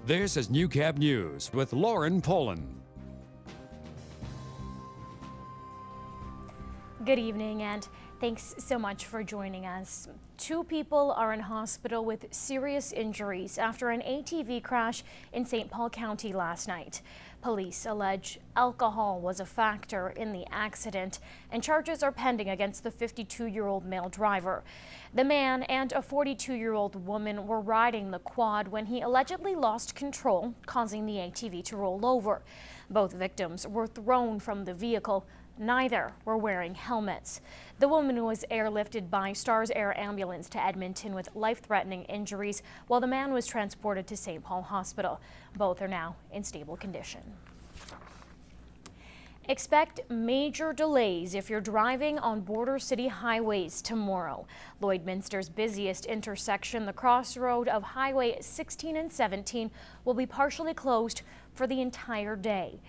This is Newcap News with Lauren Poland. Good evening and thanks so much for joining us. 2 people are in hospital with serious injuries after an ATV crash in St. Paul County last night. Police allege alcohol was a factor in the accident and charges are pending against the 52-year-old male driver. The man and a 42-year-old woman were riding the quad when he allegedly lost control, causing the ATV to roll over. Both victims were thrown from the vehicle. Neither were wearing helmets. The woman was airlifted by Stars Air Ambulance to Edmonton with life-threatening injuries, while the man was transported to St. Paul Hospital. Both are now in stable condition. Expect major delays if you're driving on border city highways tomorrow. Lloydminster's busiest intersection, the crossroad of Highway 16 and 17, will be partially closed for the entire day.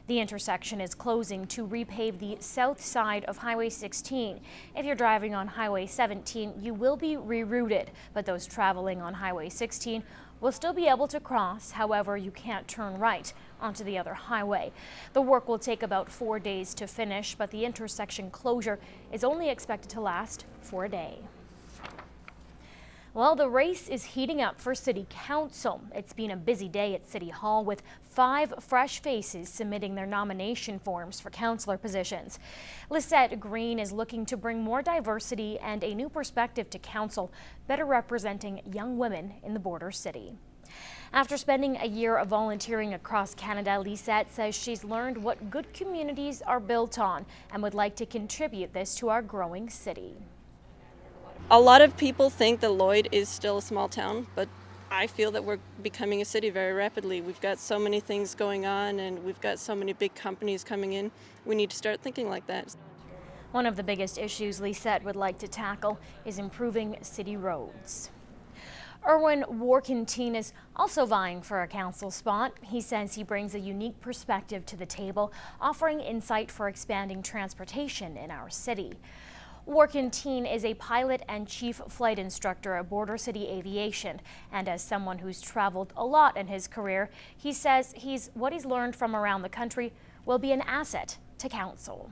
The intersection is closing to repave the south side of Highway 16. If you're driving on Highway 17, you will be rerouted, but those traveling on Highway 16 will still be able to cross. However, you can't turn right onto the other highway. The work will take about 4 days to finish, but the intersection closure is only expected to last for a day. Well, the race is heating up for City Council. It's been a busy day at City Hall with 5 fresh faces submitting their nomination forms for councillor positions. Lisette Green is looking to bring more diversity and a new perspective to council, better representing young women in the border city. After spending a year of volunteering across Canada, Lisette says she's learned what good communities are built on and would like to contribute this to our growing city. A lot of people think that Lloyd is still a small town, but I feel that we're becoming a city very rapidly. We've got so many things going on and we've got so many big companies coming in. We need to start thinking like that. One of the biggest issues Lisette would like to tackle is improving city roads. Irwin Workin is also vying for a council spot. He says he brings a unique perspective to the table, offering insight for expanding transportation in our city. Workin is a pilot and chief flight instructor at Border City Aviation, and as someone who's traveled a lot in his career, he says what he's learned from around the country will be an asset to council.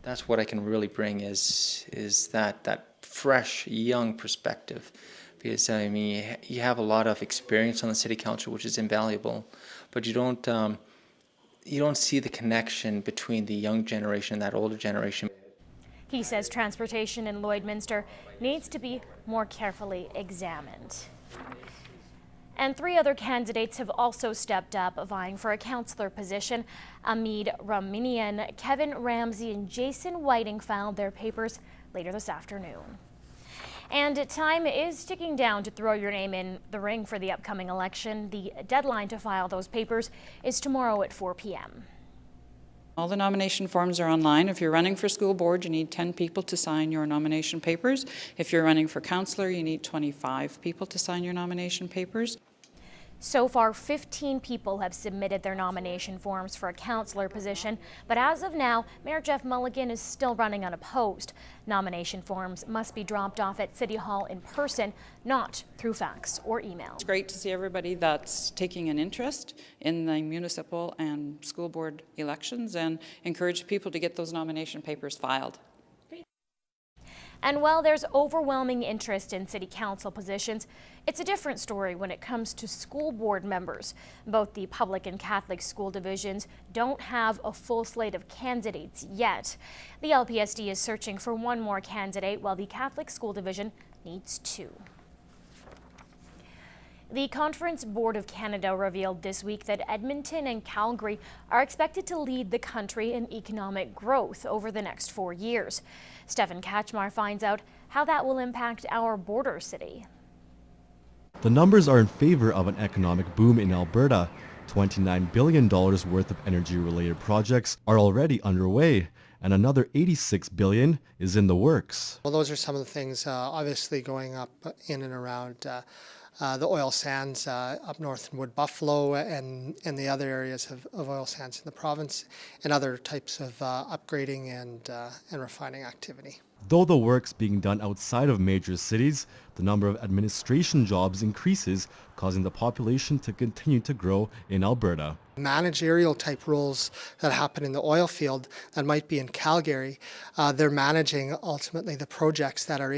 That's what I can really bring is that fresh, young perspective, because I mean you have a lot of experience on the city council, which is invaluable, but you don't see the connection between the young generation and that older generation. He says transportation in Lloydminster needs to be more carefully examined. And 3 other candidates have also stepped up, vying for a councillor position. Amid Raminian, Kevin Ramsey, and Jason Whiting filed their papers later this afternoon. And time is ticking down to throw your name in the ring for the upcoming election. The deadline to file those papers is tomorrow at 4 p.m. All the nomination forms are online. If you're running for school board, you need 10 people to sign your nomination papers. If you're running for councillor, you need 25 people to sign your nomination papers. So far, 15 people have submitted their nomination forms for a councillor position, but as of now, Mayor Jeff Mulligan is still running unopposed. Nomination forms must be dropped off at City Hall in person, not through fax or email. It's great to see everybody that's taking an interest in the municipal and school board elections and encourage people to get those nomination papers filed. And while there's overwhelming interest in city council positions, it's a different story when it comes to school board members. Both the public and Catholic school divisions don't have a full slate of candidates yet. The LPSD is searching for 1 more candidate, while the Catholic school division needs 2. The Conference Board of Canada revealed this week that Edmonton and Calgary are expected to lead the country in economic growth over the next 4 years. Stefan Kachmar finds out how that will impact our border city. The numbers are in favor of an economic boom in Alberta. $29 billion worth of energy-related projects are already underway, and another $86 billion is in the works. Well, those are some of the things obviously going up in and around the oil sands up north in Wood Buffalo and the other areas of oil sands in the province, and other types of upgrading and refining activity. Though the work's being done outside of major cities, the number of administration jobs increases, causing the population to continue to grow in Alberta. Managerial type roles that happen in the oil field that might be in Calgary, they're managing ultimately the projects that are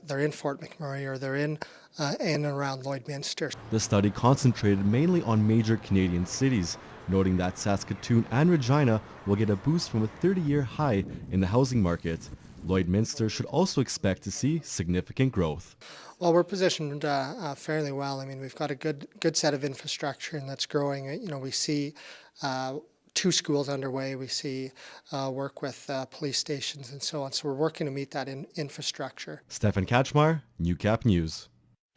they're in Fort McMurray or they're in and around Lloydminster. The study concentrated mainly on major Canadian cities, noting that Saskatoon and Regina will get a boost from a 30-year high in the housing market. Lloydminster should also expect to see significant growth. Well, we're positioned fairly well. I mean, we've got a good set of infrastructure, and that's growing. You know, we see 2 schools underway. We see work with police stations and so on. So we're working to meet that infrastructure. Stefan Kaczmar, Newcap News.